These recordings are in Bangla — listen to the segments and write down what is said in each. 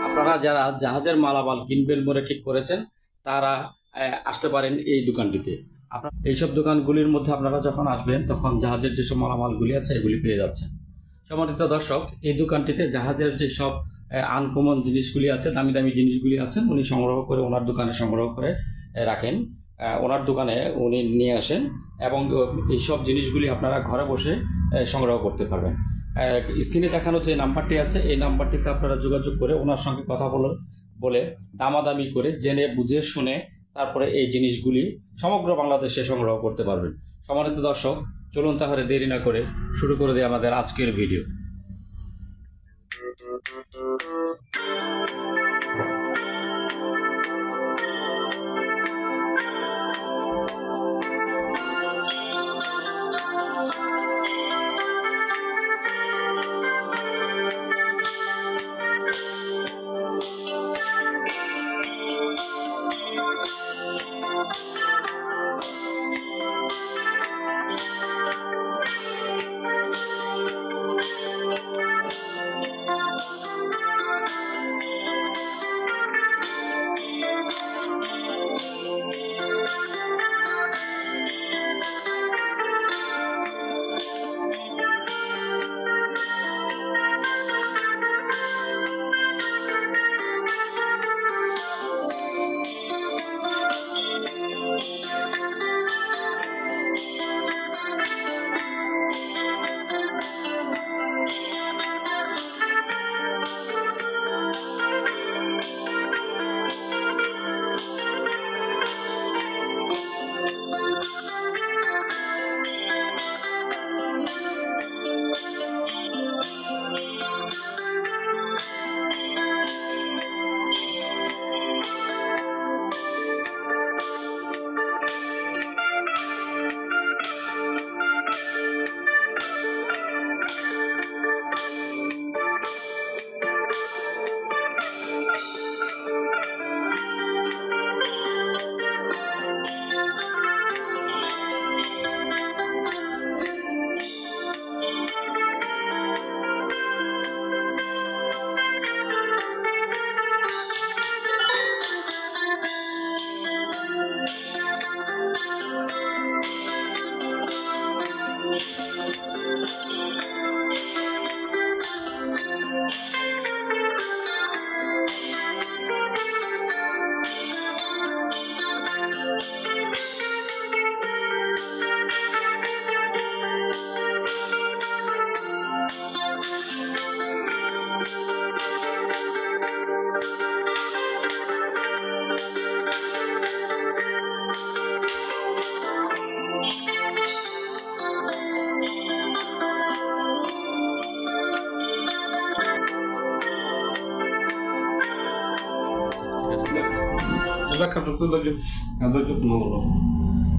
আপনারা যারা জাহাজের মালামাল কিনবেন বলে ঠিক করেছেন তারা আসতে পারেন এই দোকানটিতে। আপনার এইসব দোকানগুলির মধ্যে আপনারা যখন আসবেন তখন জাহাজের যেসব মালামালগুলি আছে এগুলি পেয়ে যাচ্ছেন। সম্মানিত দর্শক, এই দোকানটিতে জাহাজের যেসব আনকমন জিনিসগুলি আছে, দামি দামি জিনিসগুলি আছে, উনি সংগ্রহ করে ওনার দোকানে সংগ্রহ করে রাখেন। ওনার দোকানে উনি নিয়ে আসেন এবং এইসব জিনিসগুলি আপনারা ঘরে বসে সংগ্রহ করতে পারবেন। স্ক্রিনে দেখানো যে নাম্বারটি আছে এই নাম্বারটিতে আপনারা যোগাযোগ করে ওনার সঙ্গে কথা বলে দামাদামি করে জেনে বুঝে শুনে তারপরে এই জিনিসগুলি সমগ্র বাংলাদেশে সংগ্রহ করতে পারবেন। সম্মানিত দর্শক, চলুন তাহলে দেরি না করে শুরু করে দিই আমাদের আজকের ভিডিও।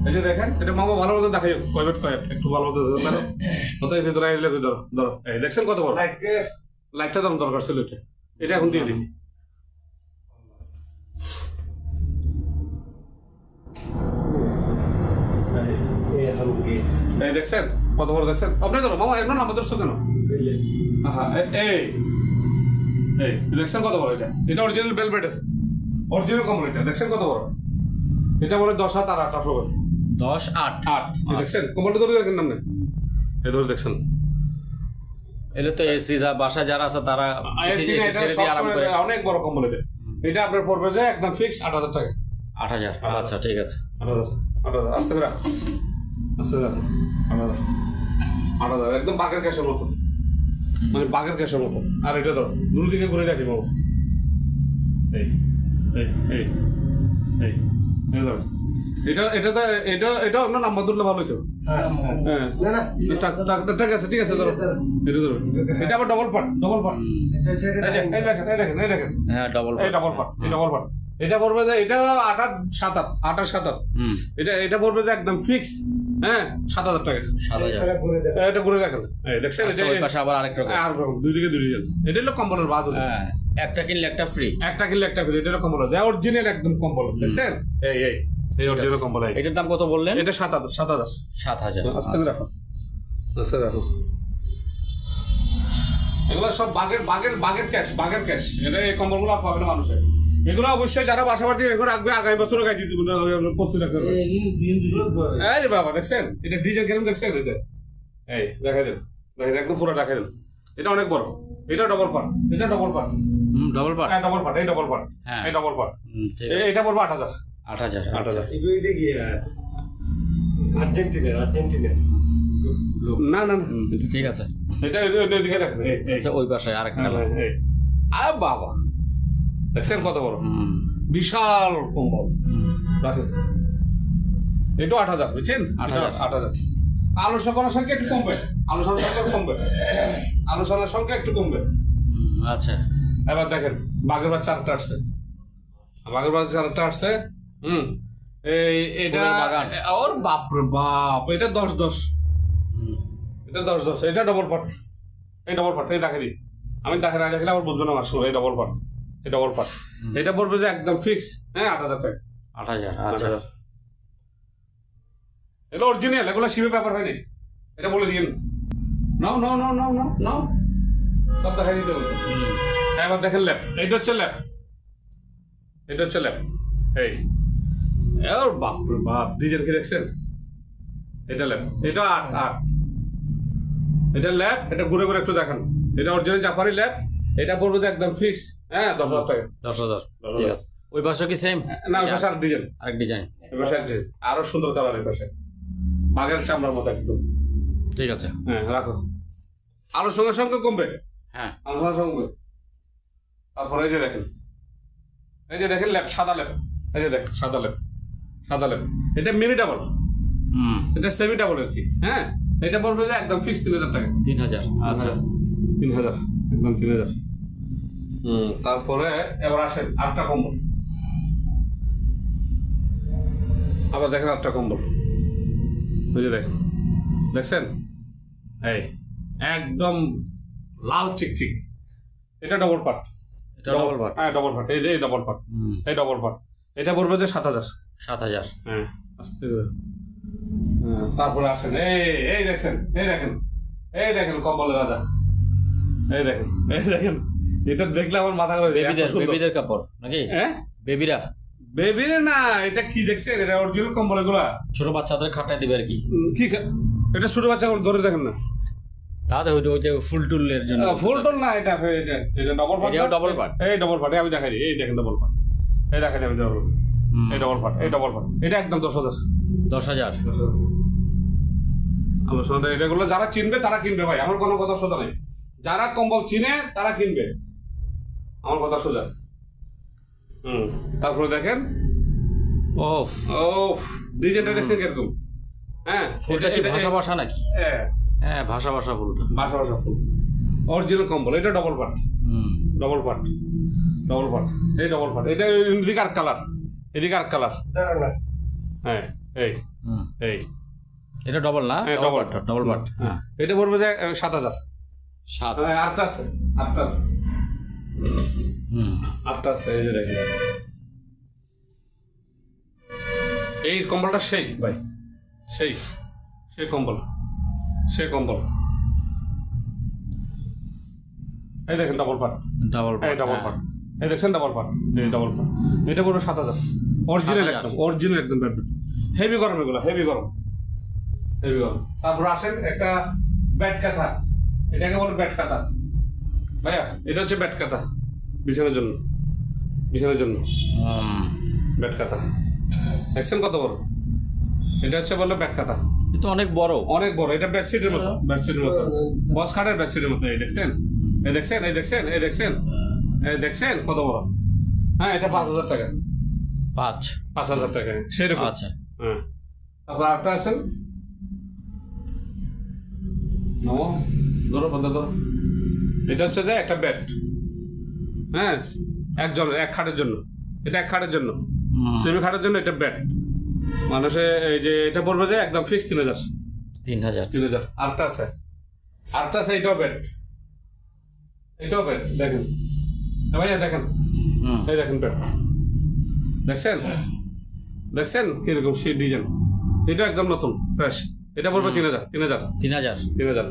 এই যে দেখেন, এটা মামা ভালো মতো দেখাই একটু ভালো মতো ধরো। এই দেখছেন কত বড় লাইটটা দাম দরকার ছিল, এটা এখন দিয়ে দিই। এই দেখছেন কত বড়, দেখছেন আপনি ধরো মামা, এমন নাম ধরছো কেন? এই দেখছেন কত বড়, এটা অরিজিনাল বেলভেটের অরিজিনাল কম্বল। এটা দেখছেন কত বড়, এটা বলে 10 7 8 18 বলে 10 8 8। দেখছেন কম্বলটা ধরে দেখেন নাম, এই ধরে দেখছেন। এলে তো এসি বাসা যারা আছে তারা অনেক বড় কম্বল। এটা আপনার পড়বে যে একদম ফিক্স 8000 টাকা। 8000? আচ্ছা ঠিক আছে, 8000 আস্তে করে আস্তে 8000 একদম বাঘের ক্যাশের মতো, মানে বাঘের ক্যাশের মতো। আর এটা ধরো দুটো দিকে ঘুরে রাখি বাবু। এই এই এই এই ধরো, এটা আপনার নাম্বার ধরলে ভালো হইতো। ঠিক আছে ঠিক আছে, ধরো এটা ধরো। এটা আবার ডবল পার্ট এই দেখেন হ্যাঁ ডবল পার্ট। এটা পড়বে যে এটা 28 এটা পড়বে যে একদম ফিক্স। হ্যাঁ 7000 টাকা। 7000 এটা করে দেখেন, দেখছেন আবার আরেকটা দুই দিকে দুই ডিজাইন। এটা হলো কম্বলের বাদ। একটা কিনলে একটা ফ্রি, এটা হলো কম্বল অরিজিনাল একদম কম্বল। দেখছেন এই অরিজিনাল কম্বল। এটার দাম কত বললেন? এটা 7000। 7000 আস্তে রাখো আচ্ছা রাখো। এগুলো সব বাগের ক্যাশ এটা এই কম্বলগুলো আর পাবে না মানুষের। এগুলো অবশ্যই যারা বাসা বাড়ি এগুলো রাখবে আগামী বছরও গাই দিতে প্রস্তুত রাখতে হবে। এই রে বাবা দেখছেন এটা ডিজাইন কেমন দেখছেন এটা? এই দেখাই দেন একদম পুরো দেখাই দেন। এটা অনেক বড়, এটা ডবল পার্ট, এটা ডবল পার্ট। ডবল পার্ট, হ্যাঁ ডবল পার্ট, এই ডবল পার্ট, হ্যাঁ এই ডবল পার্ট। ঠিক আছে। এটা পড়বে 8,000। 8,000 8,000 আর্জেন্টিনা না না না ঠিক আছে। এটা ওইদিকে দেখেন। আচ্ছা ওই পাশে আরেকটা আরে বাবা দেখছেন কত বড় বিশাল কম্বল। রাখেন এটাও 8,000 বুঝছেন? 8,000। আলোচনার সংখ্যা একটু কমবে, আলোচনার সংখ্যা একটু কমবে। আচ্ছা এবার দেখেন বাঘের বাচ্চা আরেকটা আসছে, এই এটা ওর বাপরে বাপ, এটা 10-10, এটা 10-10, এটা ডবল পার্ট, এই ডবল পার্ট। এই দেখেনি আমি দেখে না দেখলে আবার বুঝবে না আমার শুরু। এই ডবল পার্ট, এই ডবল পার্ট, এটা পড়বে যে একদম ফিক্স। হ্যাঁ 8,000 টাকা। 8,000 আচ্ছা। এগুলো অরিজিনাল, এগুলো শিবের ব্যাপার হয়নি, এটা বলে দিন। নাও নাও নাও নাও নাও নাও সব দেখাই দিতে হবে। এবার দেখেন ল্যাপ, এইটা হচ্ছে ল্যাপ, এটা হচ্ছে ল্যাপ। এই ওর বাপরে বাপ ডিজাইন কি দেখছেন? এটা ল্যাপ, এটা 8 এটা ল্যাপ। এটা ঘুরে ঘুরে একটু দেখান, এটা অরিজিনাল জাপানি ল্যাপ। এটা পড়বে একদম ফিক্স। হ্যাঁ 10,000 টাকা। 10,000 ঠিক আছে। ওই পাশে কি সেম? না ওই পাশে আর ডিজাইন, আরেক ডিজাইন, এই পাশে এক ডিজাইন আরো সুন্দর কালার। এই পাশে বাঘের চামড়ার মতো একদম। ঠিক আছে। হ্যাঁ রাখো। আরো সঙ্গে সঙ্গে কমবে, হ্যাঁ আরো সঙ্গে। তারপরে এই যে দেখেন ল্যাপ, সাদা ল্যাপ। এই যে দেখেন সাদা ল্যাপ। এটা মিনি ডাবল, এটা সেমি ডাবল আর কি। হ্যাঁ এটা পড়বে যে একদম ফিক্স 3,000 টাকা। 3,000 আচ্ছা। 3,000 একদম 3,000। তারপরে এবার আসেন আরেকটা কম্বল। আবার দেখেন আরেকটা কম্বল, ওই যে দেখছেন এই একদম লাল চিকচিক। এটা ডবল পার্ট, এটা ডবল পার্ট। হ্যাঁ ডবল পার্ট, এই যে ডবল পার্ট, এই ডবল পার্ট। এটা পড়বে যে 7,000। 7,000 হ্যাঁ আস্তে তারপরে আসেন এই দেখেন কম্বলের রাজা। এই দেখেন এটা দেখলে আমার মাথা করে। বেবিদের কাপড় নাকি? হ্যাঁ বেবিরে না, এটা কি দেখছেন? এটা অরিজিনাল কম্বল। এগুলা ছোট বাচ্চাদের খাটায় দিবে আর কি। এটা ছোট বাচ্চা ধরে দেখেন না, তাহলে ওই যে ফুল টুলের জন্য। ফুল টুল না, এটা ডবল পার্ট। এটাও ডবল পার্ট। এই ডবল পার্ট আমি দেখাই দিই। এই দেখেন ডবল পার্ট, এই দেখেন আমি ডবল পার্ট, এই ডবল পার্ট, এই ডবল পার্ট। এটা একদম 10,000। 10,000 আলোচনা এটাগুলো যারা চিনবে তারা কিনবে ভাই, আমার কোনো কথা সোজা নেই। যারা কম্বল চিনে তারা কিনবে, আমার কথা সোজা। তারপরে দেখেন ওফ ডিজাইনটা দেখছেন কিরকম? হ্যাঁ ফুলটা কি ভাষা নাকি? হ্যাঁ ভাষা ফুলটা ভাষা ফুল অরিজিনাল কম্বল। এটা ডবল পার্ট, ডবল পার্ট। এই ডবল পার্ট, এটা এদিকে আর কালার, এদিকে আর কালার। হ্যাঁ এই এটা ডবল না? Double part. এটা পড়বে যে 7,000। 7 আটটা আছে এই যে দেখেন এই কম্বলটা সেই ভাই, সেই কম্বল। এই দেখেন ডবল পার্ট, এই ডবল পার্ট। এই দেখছেন ডবল পার্ট, এই ডবল পার্ট। এটা পড়বে 7,000। অরিজিনাল একদম হেভি গরম, এগুলো হেভি গরম। তারপর আসেন একটা ব্যাট কাঁথা। এটাকে বলে ব্যাট কাঁথা ভাইয়া। এটা হচ্ছে ব্যাট কাঁথা, বিছানার জন্য ব্যাট কাঁথা। দেখছেন কত বড়? এটা হচ্ছে বললো ব্যাট কাঁথা। এটা অনেক বড়। এটা বেডশিটের মতো, বস খাটের বেডশিটের মতো। এই দেখছেন কত বড়? হ্যাঁ এটা 5,000 টাকা। 5,000 টাকা সেরকম। আচ্ছা হ্যাঁ তারপর আরেকটা আছেন, ধরো এটা হচ্ছে যে একটা বেড। হ্যাঁ এক খাটের জন্য, এটা এক খাটের জন্য, সেমি খাটের জন্য এটা বেড। মানুষে এই যে এটা পড়বে যে একদম ফিক্স 3,000। আরেকটা আছে এটাও বেড, দেখেন ভাইয়া দেখেন, এই দেখেন বেড দেখছেন কিরকম সেই ডিজাইন। এটা একদম নতুন ফ্রেশ। এটা পড়বে 3000 3000 3000 3000।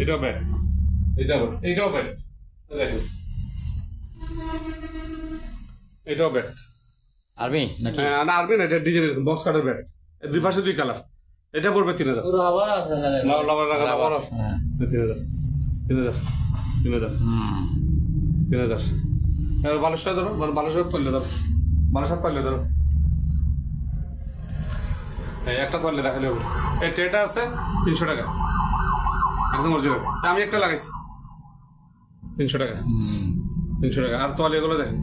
এটাও ব্যাট, এইটাও ব্যাট, দেখেন এটাও ব্যাট। আর্মি নাকি? না আর্মি না, এটা ডিজাইন বক্স কাটের ব্যাট, দুই পাশে দুই কালার। এটা পড়বে 3000। আবার আছে লাভার আছে 3000 3000 3000 3000। এবার বালুশা ধরো, বালুশা তৈলে ধরো, বালুশা তৈলে ধরো, একটা তৈলে দেখালে হবে। এই ট্রেটা আছে 300 টাকা, একদম অরিজিনাল। আমি একটা লাগাইছি 300 টাকা, 300 টাকা। আর তোয়ালিগুলো দেখেন,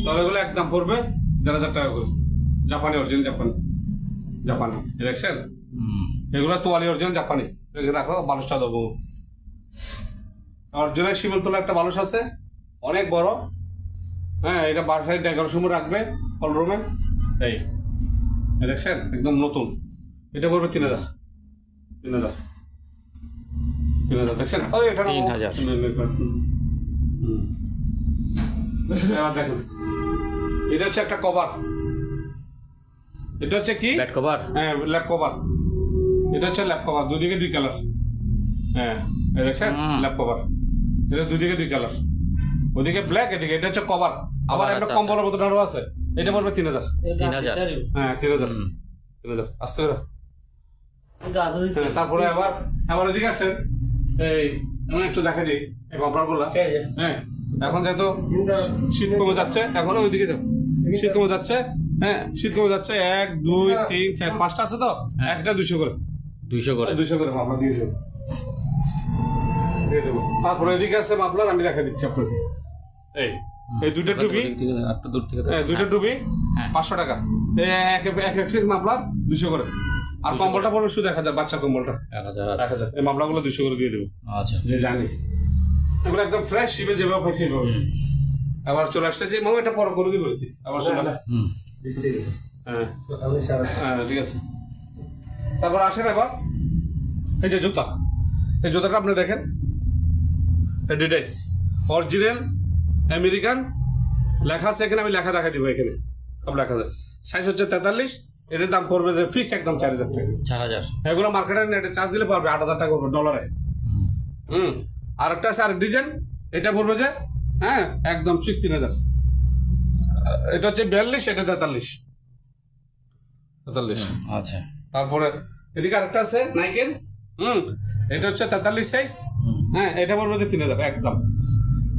তোয়ালিগুলো একদম পড়বে 1000 টাকা করে, জাপানি অরিজিনাল, জাপানি দেখছেন? এগুলো তোয়ালি অরিজিনাল জাপানি। রাখো, বালুশটা দেবো। অরিজিনাল শিমুলতলা একটা বালুশ আছে, অনেক বড়। হ্যাঁ, এটা বাসায় ডেকোরেশন সময় রাখবে হল রুমে। এই দেখছেন, একদম নতুন। এটা পড়বে 3000 3000 3000। দেখছেন? ওই এটা 3000। এবার দেখেন, এটা হচ্ছে একটা কভার। এটা হচ্ছে কি? Bat cover. হ্যাঁ, ল্যাপ কভার। এটা হচ্ছে ল্যাপ কভার, দুদিকে দুই কালার। হ্যাঁ, দেখছেন? ল্যাপ কভার। এটা দুদিকে দুই কালার, ওদিকে ব্ল্যাক, এদিকে। এটা হচ্ছে কভার। আবার একটা আচ্ছা, কম্বলের মতো আরো আছে। এটা পড়বে 3000। 3000। হ্যাঁ, 3000 3000। আসতে হবে। হ্যাঁ, তারপরে আবার এদিকে আসেন। এই আমি একটু দেখা দিই এই বাবরাগুলা। হ্যাঁ, এখন যেহেতু শীত কমে যাচ্ছে, এখনো ওইদিকে যাও, শীত কমে যাচ্ছে। হ্যাঁ, শীত কমে যাচ্ছে। 1 2 3 4 5টা আছে তো, একটা 200 করে, 200 করে। 200 করে মাপলা দিয়ে দেবো, দিয়ে দেবো। তারপরে এদিকে আছে মাপলার, আমি দেখা দিচ্ছি আপনাকে। এই দুইটা টুপি, একটু দূর থেকে। হ্যাঁ, দুইটা টুপি হ্যাঁ। 500 টাকা। এক পিস মাপলার 200 করে। আর কম্বলটা পড়বে শুধু 1000, বাচ্চা কম্বলটা 1000। 1000। এই মাপলাগুলো 200 করে দিয়ে দেবো। আচ্ছা, যে জানি এগুলো একদম ফ্রেশ, শিবে যেভাবে পাইছি সেভাবে। আবার চলে আসতেছি, মামা এটা পর করে দিব। আবার চলে আসে। হ্যাঁ হ্যাঁ, ঠিক আছে। তারপর আসেন এবার এই যে জুতা, এই জুতাটা আপনি দেখেন, অ্যাডিডাস অরিজিনাল আমেরিকান লেখা আছে এখানে। আমি লেখা দেখা দিব, এখানে সব লেখা আছে। সাইজ হচ্ছে 43। এটার দাম পড়বে ফিক্স একদম 4000 টাকা। 4000। এগুলো মার্কেটে নেটে চার্জ দিলে পারবে 8000 টাকা পড়বে ডলারে। আর একটা আছে আর ডিজাইন, এটা পড়বে যে হ্যাঁ একদম 3000। এটা হচ্ছে 42, এটা 43। আচ্ছা, তারপরে এদিকে আরেকটা আছে নাইকের। এটা হচ্ছে 43 সাইজ। হ্যাঁ, এটা পড়বে যে 3000 একদম,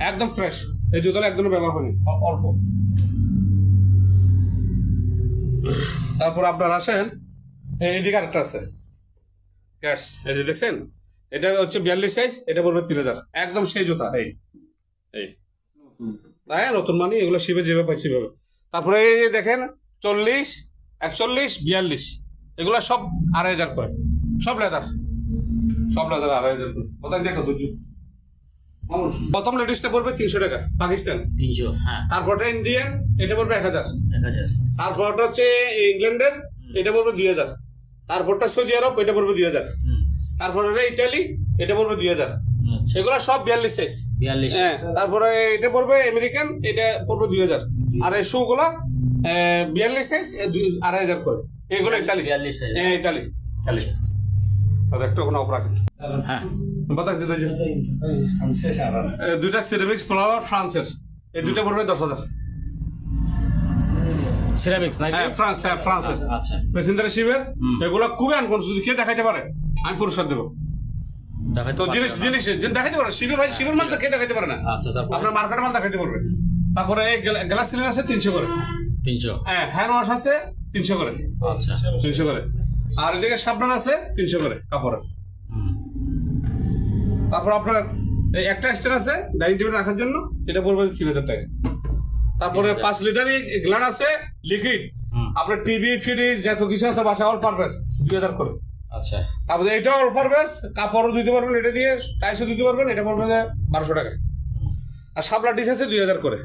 একদম ফ্রেশ। এই জুতোটা একদম ব্যবহার হয়নি, অল্প। তারপর আপনার আসেন, এইদিকে আরেকটা আছে ক্যাটস, এই যে দেখছেন, এটা হচ্ছে 42 সাইজ, এটা পড়বে 3000 একদম সেই জুতা। হ্যাঁ, নতুন মানে এগুলো শিবে যেভাবে পাইছি ভাবে। তারপরে এই যে দেখেন 40 41 42, এগুলো সব 2500 করে, সব লেদার 2500 করে। কোথায় দেখো তো, প্রথম লেডিসটা পড়বে 300 টাকা পাকিস্তান। 300। হ্যাঁ, তারপরটা ইন্ডিয়ান, এটা পড়বে 1000। 1000। তারপরটা হচ্ছে ইংল্যান্ডের, এটা পড়বে 2000। তারপরটা সৌদি আরব, এটা পড়বে 2000। তারপরে ইটালি, এটা পড়বে 2000। এগুলো সব 42 সাইজ। 42। হ্যাঁ, তারপরে এটা পড়বে আমেরিকান, এটা পড়বে 2000। আর এই শুগুলো 42 সাইজ, 2500 করে। এগুলো ইতালি। 42 সাইজ। হ্যাঁ, ইতালি। তাদের একটু ওখানে অপরাধ হ্যাঁ, বাতাস দিতে আমি শেষ আবার দুইটা সিরামিক্স ফ্লাওয়ার ফ্রান্সের, এই দুইটা পড়বে 10,000। সিরামিক্স নাকি? হ্যাঁ, ফ্রান্সের আচ্ছা, প্যাসেঞ্জার শিবের। এগুলো খুবই আনকন, যদি কে দেখাইতে পারে আমি পুরস্কার দেবো। দেখাইতে তো পারবে জিনিস দেখাইতে পারে শিবের, ভাই শিবের মাল তো কে দেখাইতে পারে না। আচ্ছা, তারপর আপনার মার্কেটের মাল দেখাইতে পারবে। তারপরে এই গ্লাস সিলিং আছে 300 করে। 300। হ্যাঁ, হ্যান্ড ওয়াশ আছে 300 করে। আচ্ছা, 300 করে। আর এদিকে সাবধান আছে 300 করে কাপড়ের। তারপর আপনার এই একটা স্ট্যান্ড আছে ডাইনিং টেবিল রাখার জন্য, এটা পড়বে 3000 টাকা। তারপরে 5 লিটার গ্লান আছে লিকুইড, আপনার টিভি ফ্রিজ যত কিছু আছে বাসা অল পারপাস 2000 করে। আচ্ছা, তারপরে এটা অল পারপাস কাপড়ও দিতে পারবেন, এটা দিয়ে টাইসও দিতে পারবেন, এটা পড়বে 1200 টাকা। আর শাপলা ডিশ আছে 2000 করে,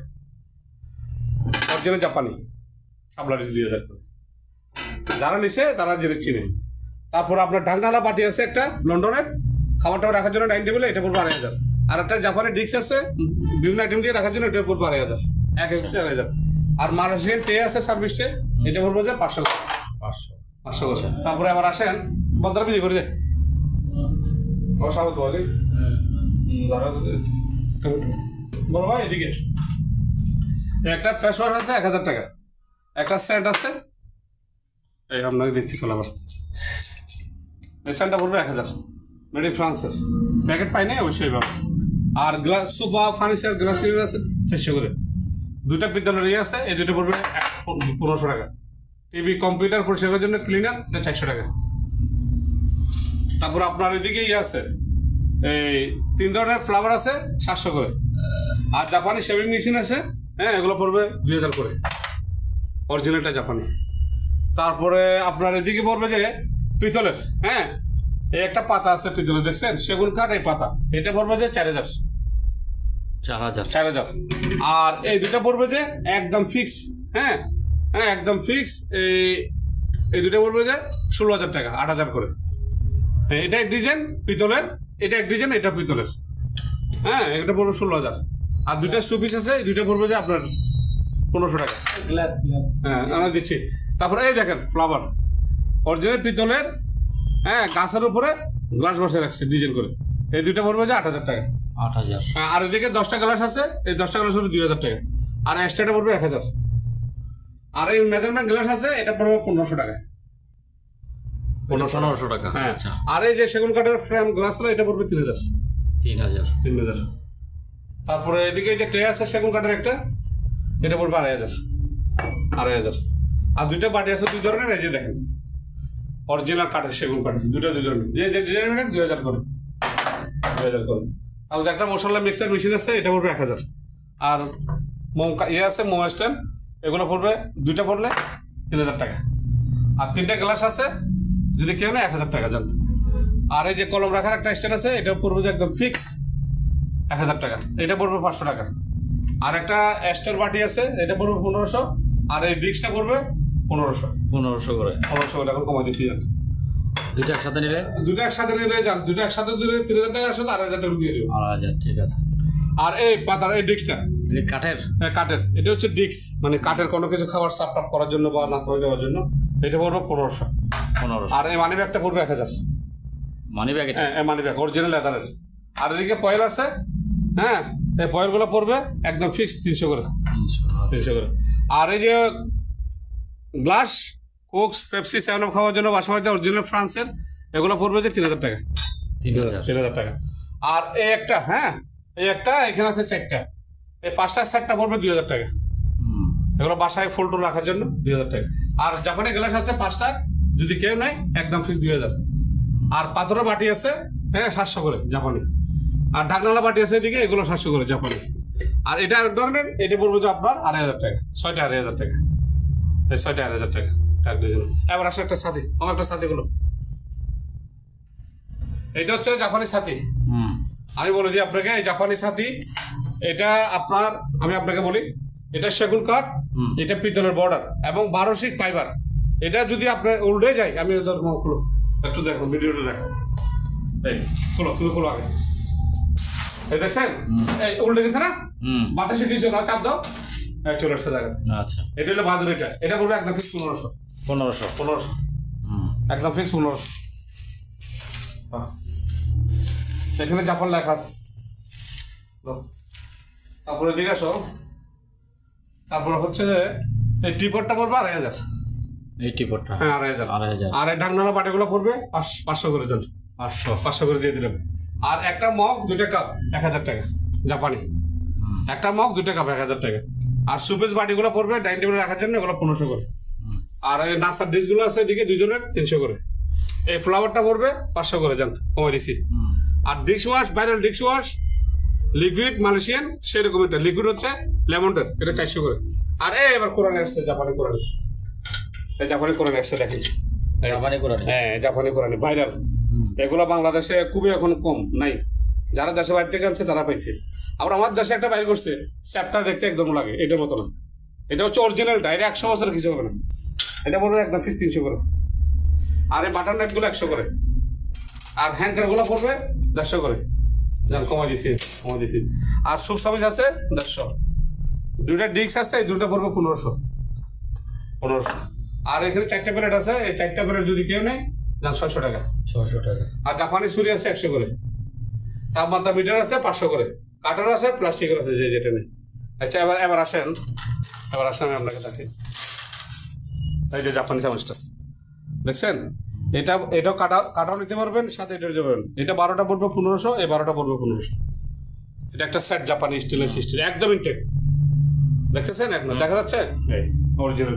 অরিজিনাল জাপানি শাপলা ডিশ 2000 করে। যারা নিছে তারা জিনিস চিনে। তারপর আপনার ঢাকনালা বাটি আছে একটা লন্ডনের, খাবারটা রাখার জন্য ডাইনিং টেবিলে, এটা পড়বে 2500। আর একটা জাপানের ডিস্ক আছে বিভিন্ন আইটেম দিয়ে রাখার জন্য, এটা পড়বে 2500, এক পিসে 2500। আর মালয়েশিয়ান টে আছে সার্ভিস টে, এটা পড়বে যে 500 করে। তারপরে আবার আসেন বদরা বিধি করে দে অসাবত বলি বড় ভাই এদিকে একটা ফেস ওয়াশ আছে 1000 টাকা, একটা সেন্ট আছে এই আপনাকে দেখছি খোলাবার, এই সেন্টটা পড়বে 1000, মেড ইন ফ্রান্সের, প্যাকেট পাই নাই অবশ্যই পাবো। আর glass sofa furniture glass cleaner আছে 400 করে, দুইটা পিতলের ইয়ে আছে, এই দুটো পড়বে 1500 টাকা। টিভি কম্পিউটার পরিষেবার জন্য ক্লিনার এটা 400 টাকা। তারপর আপনার এদিকে ইয়ে আছে, এই 3 ধরনের ফ্লাওয়ার আছে 700 করে, আর জাপানি শেভিং মেশিন আছে, হ্যাঁ এগুলো পড়বে 2000 করে, অরিজিনালটা জাপানি। তারপরে আপনার এদিকে পড়বে যে পিতলের, হ্যাঁ এই একটা পাতা আছে পিতলের দেখছেন, সেগুন কাঠ, এই পাতা এটা পড়বে যে 4000, 4000। আর এই দুটা পড়বে যে একদম ফিক্স, হ্যাঁ হ্যাঁ একদম ফিক্স, এই দুটা পড়বে যে 16000 টাকা, 8000 করে। এটা এক ডিজাইন পিতলের, এটা এক ডিজাইন, এটা পিতলের, হ্যাঁ এটা পড়বে 16000। আর দুইটা সুপিস আছে, এই দুইটা পড়বে যে আপনার 1500 টাকা। গ্লাস হ্যাঁ আমরা দিচ্ছি। তারপরে এই দেখেন ফ্লাওয়ার অরিজিনাল পিতলের, হ্যাঁ গাছের উপরে গ্লাস বসে রাখছে ডিজাইন করে, এই দুইটা পড়বে যে 8000 টাকা। 8000। আর এদিকে 10টা গ্লাস আছে, এই 10টা গ্লাস পড়বে 2000 টাকা, আর এক্সট্রাটা পড়বে 1000। আর এই মেজারমেন্ট গ্লাস আছে, এটা পড়বে 1500 টাকা। 1500 টাকা। হ্যাঁ আচ্ছা। আর এই যে সেগুন কাঠের ফ্রেম গ্লাস, এটা পড়বে 3000। 3000। তারপরে এদিকে এই যে ট্রে আছে সেগুন কাঠের একটা, এটা পড়বে 2500। আর দুইটা বাটি আছে 2 ধরনের, এই যে দেখেন অরিজিনাল কাঠের সেগুন কাঠের, দুটো 2 ধরনের, যে যে ডিজাইন 2000 করে, 2000 করে। আর একটা মশলা মিক্সার মেশিন আছে, এটা পড়বে 1000। আর ইয়ে আছে মোম স্ট্যান্ড, এগুলো পড়বে, দুইটা পড়লে 3000 টাকা। আর 3টা গ্লাস আছে, যদি কেউ না 1000 টাকা যান। আর এই যে কলম রাখার একটা স্ট্যান্ড আছে, এটা পড়বে যে একদম ফিক্স 1000 টাকা, এটা পড়বে 500 টাকা। আর একটা এস্টার বাটি আছে, এটা পড়বে 1500, আর এই ডিস্কটা পড়বে 1500 করে। 1500 করে এখন কমাই দিচ্ছি। দুইটা একসাথে নিলে দুটো একসাথে নিলে যান, দুটো একসাথে দিলে 3000 টাকা আসলে 2500 টাকা দিয়ে দেবো। 8000, ঠিক আছে। আর এই পাতার এই ডিস্কটা কাঠের, হ্যাঁ কাঠের, এটা হচ্ছে ডিস্ক, মানে কাঠের কোনো কিছু খাবার সাপ টাপ করার জন্য বা নাস্তা দেওয়ার জন্য, এটা পড়বে 1500। আর এই মানি ব্যাগটা পড়বে 1000। মানি ব্যাগ, হ্যাঁ মানি ব্যাগ অরিজিনাল লেদারের। আর এদিকে পয়েল আছে, হ্যাঁ এই পয়েলগুলো পড়বে একদম ফিক্স 300 করে, 300 করে। আর এই যে গ্লাস কোক পেপসি 7 আপ খাওয়ার জন্য বাসাবাড়িতে অরিজিনাল ফ্রান্সের, এগুলো পড়বে যে 3000 টাকা, 3000 টাকা। আর এই একটা, হ্যাঁ এই একটা, এখানে আছে 4টা, এই 5টা সেটটা পড়বে 2000 টাকা। এগুলো বাসায় ফুল টুল রাখার জন্য 2000 টাকা। আর জাপানি গ্লাস আছে 5টা, যদি কেউ নেয় একদম ফিক্স 2000। আর পাথরের বাটি আছে, হ্যাঁ 700 করে জাপানি। আর ঢাকনালা বাটি আছে এদিকে, এগুলো 700 করে জাপানি। আর এটা আরেক ধরনের, এটা পড়বে যে আপনার 2500 টাকা, 6টা 2500 টাকা, এই 6টা 2500 টাকা। এবার আসলে একটা সাথী, আমার একটা সাথী গুলো, এটা হচ্ছে জাপানি সাথী। আমি বলে দিই আপনাকে, এই জাপানি সাথী এটা আপনার, আমি আপনাকে বলি, এটা সেগুন কাঠ, এটা পিতলের বর্ডার এবং 12 শিক ফাইবার। এটা যদি আপনার উল্টে যায়, আমি খুলো একটু দেখো, ভিডিওটা দেখো, এই খুলো, তুমি খুলো আগে, এই দেখছেন এই উল্টে গেছে না, বাতাসে কিছু না, চাপ দাও, চলে আসছে জায়গা। আচ্ছা, এটা হলো বাদুর, এটা পড়বে একদম ফিক্স 1500। একদম ফিক্স 1500। এখানে জাপান লেখা আছে। তারপরে দিকে আসো, তারপরে হচ্ছে যে এই টিপটটা পড়বে 2500। এই টিপটটা, হ্যাঁ 2500। আর এই ঢাকনালা বাটিগুলো পড়বে 500 করে দেন, 500 করে দিয়ে দিলাম। আর একটা মগ 2টা কাপ 1000 টাকা জাপানি, একটা মগ 2টা কাপ 1000 টাকা। আর সুপেস বাটিগুলো পড়বে ডাইনিং টেবিলে রাখার জন্য, এগুলো 1500 করে। আর এই নাস্তার ডিশগুলো আছে এদিকে 2 জনের 300 করে। এই ফ্লাওয়ারটা পড়বে 500 করে, যান কমাই দিছি। আর dish wash, viral dish wash liquid Malaysian, সেরকম এটা লিকুইড হচ্ছে লেমনটার, এটা 400 করে। আর এবার কোরআন আসছে, জাপানি কোরআন, এই জাপানি কোরআন আসছে দেখেন, জাপানি কোরআন, হ্যাঁ জাপানি কোরআন ভাইরাল। এগুলো বাংলাদেশে খুবই এখন কম নাই, যারা দেশে বাইরে থেকে আনছে তারা পাইছে। আবার আমার দেশে একটা বাইর করছে, স্যাপটা দেখতে একদম লাগে এটার মতো না, এটা হচ্ছে অরিজিনালটা, এটা 100 বছর কিছু হবে না, এটা পড়বে একদম ফিক্স 300 করে। আর এই বাটার নেটগুলো 100 করে। আর হ্যাঙ্কার গুলো পড়বে 150 করে, যান কমাই দিছি। আর সুপ সার্ভিস আছে 150। 2টা ডিস্ক আছে, এই 2টা পড়বে 1500। আর এখানে 4টা প্লেট আছে, এই 4টা প্লেট যদি কেউ নেয় যান 600 টাকা। 600 টাকা। আর জাপানি ছুরি আছে 100 করে, তাপমাত্রা মিটার আছে 500 করে, কাটার আছে, প্লাস্টিকের আছে, যে যেটা নেই। আচ্ছা এবার আসেন আমি আপনাকে দেখি। এই যে জাপানি চামচটা দেখছেন, এটাও কাটাও নিতে পারবেন, সাথে এটা নিতে পারবেন। এটা 12টা পড়বে 1500, এই 12টা পড়বে 1500। এটা একটা সেট জাপানি স্টিলের সিস্টেম, একদম ইনটেক। দেখতেছেন এখন দেখা যাচ্ছে, এই অরিজিনাল,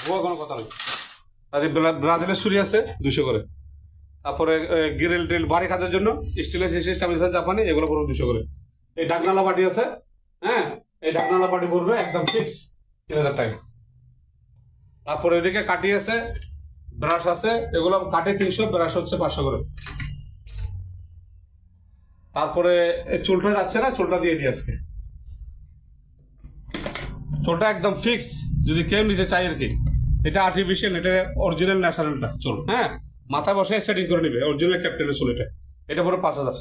কোনো কথা নেই। তাদের ব্রাজিলের ছুরি আছে 200 করে। তারপরে গ্রিল টিল বাড়ি কাজের জন্য স্টিলের সিস্টেম চামচ আছে জাপানি, এগুলো পড়বে 200 করে। এই ঢাকনালা বাটি আছে, হ্যাঁ, এই ঢাকনালা বাটি পড়বে একদম ফিক্স 3000 টাকা। তারপরে এদিকে কাটি আছে, ব্রাশ আছে, এগুলো কাটে 300, ব্রাশ হচ্ছে 500 করে। তারপরে চুলটা যাচ্ছে না, চুলটা দিয়ে দিই আজকে। চুলটা একদম ফিক্স, যদি কেউ নিতে চাই আর কি। এটা আর্টিফিশিয়াল, এটা অরিজিনাল ন্যাচারালটা চুল, হ্যাঁ, মাথায় বসে সেটিং করে নিবে, অরিজিনাল ক্যাপ্টেনের চুল। এটা পরে 5000।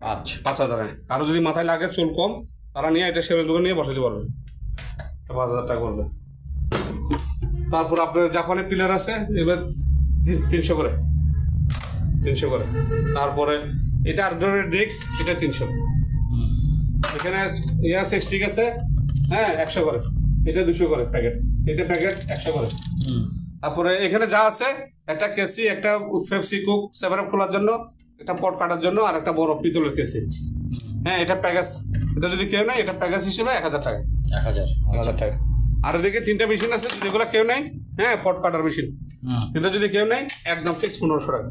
আচ্ছা 5000, হ্যাঁ। কারো যদি মাথায় লাগে চুল কম, তারা নিয়ে এটা সেভেন দোকান নিয়ে বসাতে পারবে, 5000 টাকা করবে। তারপর আপনার জাপানি পিলার আছে, এবার 300 করে, 300 করে। তারপরে এটা আর ধরনের ডেস্ক, এটা 300। এখানে ইয়ে আছে, স্টিক আছে, হ্যাঁ, 100 করে। এটা 200 করে প্যাকেট, এটা প্যাকেট 100 করে। তারপরে এখানে যা আছে, একটা কেসি, একটা পেপসি কুক 7 খোলার জন্য, একটা পট কাটার জন্য, আর একটা বড় পিতলের কেসি, হ্যাঁ, এটা প্যাকেজ। এটা যদি কেউ নেয়, এটা প্যাকেজ হিসেবে 1000 টাকা। 1000 টাকা। আর ওদিকে 3টা মেশিন আছে, যেগুলো কেউ নেয়, হ্যাঁ, পট কাটার মেশিন, কিন্তু যদি কেউ নেয় একদম ফিক্স 1500 টাকা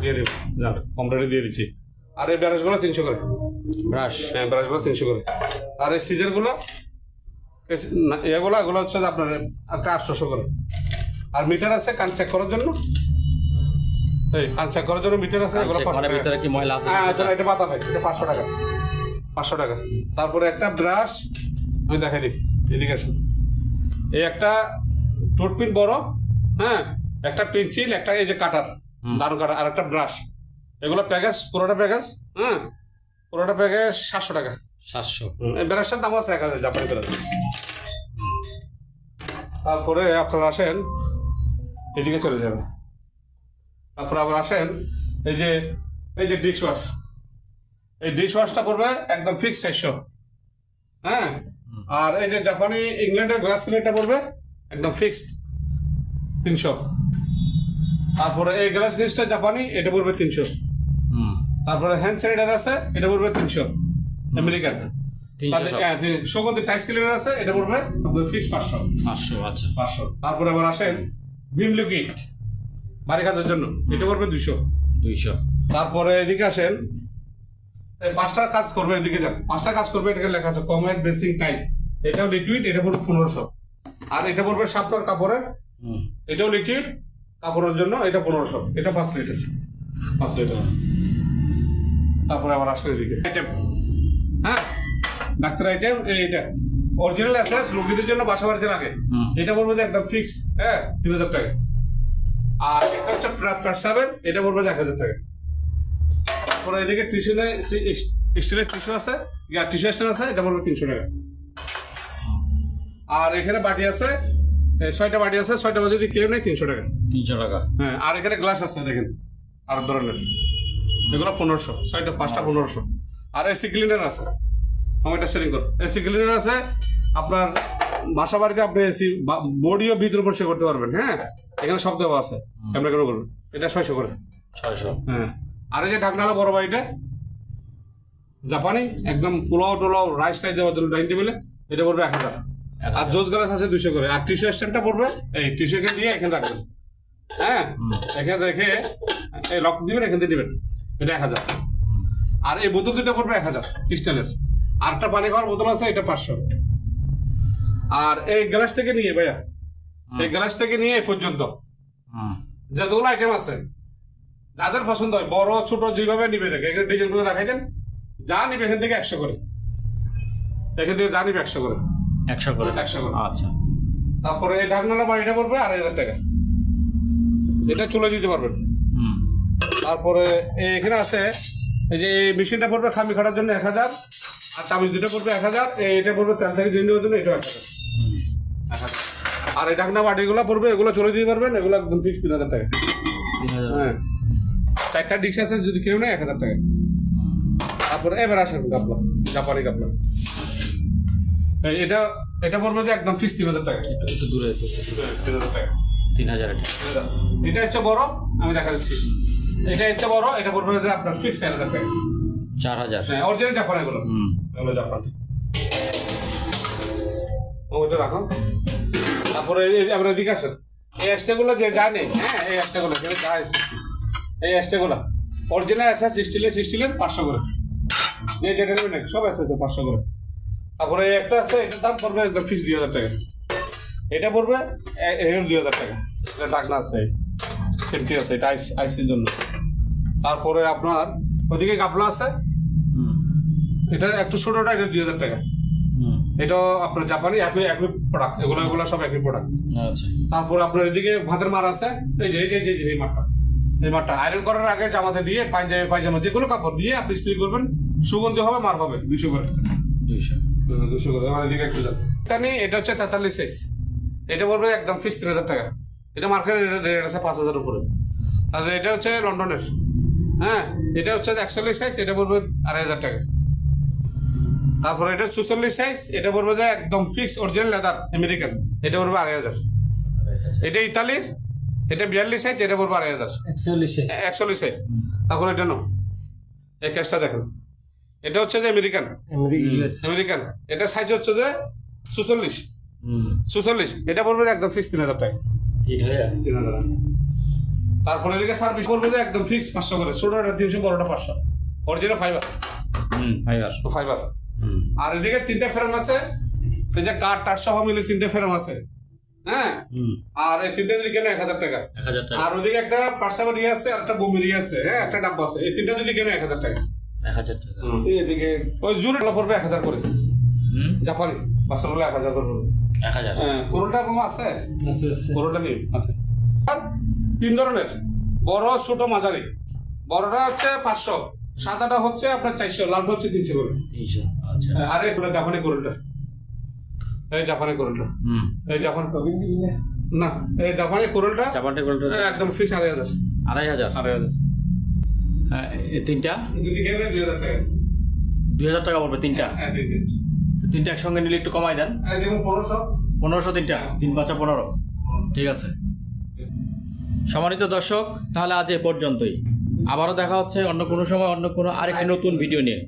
দিয়ে দিব, জান, কম রেটে দিয়ে দিচ্ছি। আর এই ব্রাশগুলো 300 করে, ব্রাশ, হ্যাঁ, ব্রাশগুলো 300 করে। আর এই সিজারগুলো, এগুলো হচ্ছে আপনার একটা 800 করে। আর মিটার আছে কান চেক করার জন্য, এই কান চেক করার জন্য মিটার আছে, এগুলো ভিতরে কি ময়লা আছে? হ্যাঁ, এটা পাতা ভাই, এটা 500 টাকা, 500 টাকা। তারপরে একটা ব্রাশ আমি দেখাই দিই, এদিকে আসুন। এই একটা টুথপিন বড়, হ্যাঁ, একটা পেন্সিল, একটা এই যে কাটার, দারুণ কাটার, আর একটা ব্রাশ। এগুলো প্যাকেজ, পুরোটা প্যাকেজ, হ্যাঁ, পুরোটা প্যাকেজ 700 টাকা। 700। এই ব্রাশটার দাম আছে 1000 জাপানি ব্রাশ। তারপরে আপনারা আসেন, এদিকে চলে যাবেন। তারপরে আবার আসেন, এই যে ডিশ ওয়াশ, এই ডিশ ওয়াশটা পড়বে একদম ফিক্স 600, হ্যাঁ। আর এই যে জাপানি ইংল্যান্ডের গ্লাস ক্লিনারটা পড়বে একদম ফিক্স 300। তারপরে এই গ্লাস জিনিসটা জাপানি, এটা পড়বে 300। তারপরে হ্যান্ড স্যানিটাইজার আছে, এটা পড়বে 300 আমেরিকান। সুগন্ধি টাইস ক্লিনার আছে, এটা পড়বে আপনার ফিক্স 500। আচ্ছা 500। তারপরে আবার আসেন ভিম লিকুইড বাড়ি কাজের জন্য, এটা পড়বে 200। তারপরে এদিকে আসেন, এই 5টা কাজ করবে, এদিকে যান, 5টা কাজ করবে, এটাকে লেখা আছে কমেট বেসিং টাইস, এটাও লিকুইড, এটা পড়বে 1500। আর এটা পড়বে শাপটার কাপড়ের, এটাও লিকুইড কাপড়ের জন্য, এটা 1500, এটা 5 লিটার, 5 লিটার। তারপরে আবার আসলে এদিকে আইটেম, হ্যাঁ, ডাক্তার আইটেম, এইটা অরিজিনাল এসএস রোগীদের জন্য বাসা বাড়িতে রাখে, এটা পড়বে যে একদম ফিক্স, হ্যাঁ, 3000 টাকা। আর এটা হচ্ছে প্রেসাবের, এটা পড়বে 1000 টাকা। তারপরে এদিকে স্টিলের টিস্যু আছে, টিস্যু স্ট্যান্ড আছে, এটা পড়বে 300 টাকা। আর এখানে বাটি আছে, 6টা বাটি আছে, 6টা বাটি যদি কেউ নেই 300 টাকা। 300 টাকা, হ্যাঁ। আর এখানে গ্লাস আছে, দেখেন, আর ধরনের, এগুলো 1500, 6টা 5টা 1500। আর এসি ক্লিনার আছে, এটা সেটিং করো, এসি ক্লিনার আছে আপনার বাসা বাড়িতে, আপনি এসি বডিও ভিতরে পরিষ্কার করতে পারবেন, হ্যাঁ, এখানে সব দেওয়া আছে, ক্যামেরা করে করবেন, এটা 600 করে, 600, হ্যাঁ। আর এই যে ঢাকনালা বড় বাড়িটা জাপানি, একদম পোলাও টোলাও রাইস টাইস দেওয়ার জন্য ডাইনিং টেবিলে, এটা পড়বে 1000। আর জোস গ্লাস আছে 200 করে। আর টিস্যু স্ট্যান্ডটা পড়বে, এই টিস্যু এখানে দিয়ে এখানে রাখবেন, হ্যাঁ, এখানে রেখে এই লক দিবেন, এখান দিয়ে দিবেন, এটা 1000। আর এই বোতল দুটো পড়বে 1000 ক্রিস্টালের। আর একটা পানি খাওয়ার বোতল আছে, এটা 500। আর এই গ্লাস থেকে নিয়ে ভাইয়া, এই গ্লাস থেকে নিয়ে এই পর্যন্ত যতগুলো আইটেম আছে, যাদের পছন্দ হয়, বড় ছোট যেভাবে নিবে, এখানে ডিজাইন গুলো দেখাই দেন, যা নিবে এখান থেকে 100 করে, এখান থেকে যা নিবে 100 করে, 100 করে, 100 করে। আচ্ছা। তারপরে এই ঢাকনালা বাড়িটা পড়বে 2500 টাকা, এটা চলে দিতে পারবেন। তারপরে এখানে আছে, এই যে এই মেশিনটা পড়বে খামি খাটার জন্য 1000, আর চামচ দুটো পড়বে 1000, এটা পড়বে তেল থেকে জিনিস নেওয়ার জন্য, এটা 1000। আর এই ঢাকনা বাটিগুলো পড়বে, এগুলো চলে দিতে পারবেন, এগুলো একদম ফিক্স 3000 টাকা। 3000। হ্যাঁ, 4টা ডিশ আছে, যদি কেউ নেয় 1000 টাকা। তারপরে এবার আসেন কাপলা, জাপানি কাপলা। এটা পড়বে যে একদম ফিক্স 3000 টাকা। একটু দূরে 3000 টাকা। 3000 এটা হচ্ছে বড়, আমি দেখা দিচ্ছি। এটা হচ্ছে বড়, এটা পড়বে যে আপনার ফিক্স 4000 টাকা। 4000। হ্যাঁ, অরিজিনাল জাপান এগুলো। এগুলো জাপান। ওইটা রাখো। তারপরে আমরা এদিকে আসেন। এই অ্যাস্টেগুলো যে জানে, হ্যাঁ, এই অ্যাস্টেগুলো কিন্তু যা আছে, এই অ্যাস্টেগুলো অরিজিনাল আছে, স্টিলের 500 করে। যেটা নেবেন সব আছে তো 500 করে। তারপরে একটা আছে, এটার দাম পড়বে একদম ফিক্স 2000 টাকা। এটা পড়বে 2000 টাকা। এটা ঢাকনা আছে, সেফটি আছে, এটা আইসির জন্য। তারপরে আপনার ওদিকে গাবলা আছে, এটা একটু ছোটটা, এটা 2000 টাকা। এটা আপনার জাপানি একই প্রোডাক্ট, এগুলো সব একই প্রোডাক্ট। আচ্ছা। তারপরে আপনার এদিকে ভাতের মার আছে, এই যে এই মারটা আয়রন করার আগে জামাতে দিয়ে পায়জামা যে কোনো কাপড় দিয়ে আপনি ইস্ত্রি করবেন, সুগন্ধি হবে, মার হবে 200 করে। 200 করে। আমার এদিকে একটু জানি। এটা হচ্ছে 43 সাইজ, এটা পড়বে একদম ফিক্স 3000 টাকা। এটা মার্কেট রেট আছে 5000 উপরে। তাহলে এটা হচ্ছে লন্ডনের, হ্যাঁ, এটা হচ্ছে 41 সাইজ, এটা পড়বে 2500 টাকা। তারপরে এটা 44 সাইজ, এটা পড়বে যে একদম ফিক্স অরিজিনাল লেদার আমেরিকান, এটা পড়বে 2500। এটা ইতালির, এটা 42 সাইজ, এটা পড়বে 2500। 41 সাইজ। তারপরে এটা নো, এই ক্যাশটা দেখেন, এটা হচ্ছে যে আমেরিকান, এটা সাইজ হচ্ছে যে 44, এটা পড়বে যে একদম ফিক্স 3000 টাকা। 3000। তারপরে এদিকে সার্ভিস পড়বে যে একদম ফিক্স 500 করে, ছোটটা 300, বড়টা 500। Original fibre. আর এদিকে 3টা ফ্রেম আছে, এই যে কাঠ টাট সহ মিলে 3টে ফ্রেম আছে, হ্যাঁ। আর এই 3টে যদি কেন 1000 টাকা। আর ওদিকে একটা পার্সাবার ইয়ে আছে, আর একটা বোমের ইয়ে আছে, হ্যাঁ, একটা ডাব্বা আছে, এই 3টা যদি কেন 1000 টাকা। 1000 টাকা। এদিকে ওই জুড়ে পড়বে 1000 করে, জাপানি বাসন হলে 1000 করে পড়বে। 1000। হ্যাঁ, কোরলটা কম আছে, কোরলটা নেই। আর 3 ধরনের, বড়, ছোট, মাঝারি। বড়টা হচ্ছে 500, সাদাটা হচ্ছে আপনার 400, লালটা হচ্ছে 300 করে। 300। আচ্ছা। আর এগুলো জাপানি কোরলটা, এই জাপানি কোরলটা, এই জাপান না, এই জাপানি কোরলটা, একদম ফিক্স 2500। 2500। হ্যাঁ, এই 3টা যদি কেন 2000 টাকা। 2000 টাকা পড়বে 3টা। হ্যাঁ, তো 3টা একসঙ্গে নিলে একটু কমাই দেন। দেখুন 1500। 1500 3টা, 3 5 15। ঠিক আছে। সম্মানিত দর্শক, তাহলে আজ এ পর্যন্তই। আবারও দেখা হচ্ছে অন্য কোনো সময়, অন্য কোনো আরেকটি নতুন ভিডিও নিয়ে।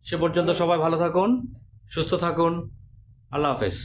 সে পর্যন্ত সবাই ভালো থাকুন, সুস্থ থাকুন। আল্লাহ হাফেজ।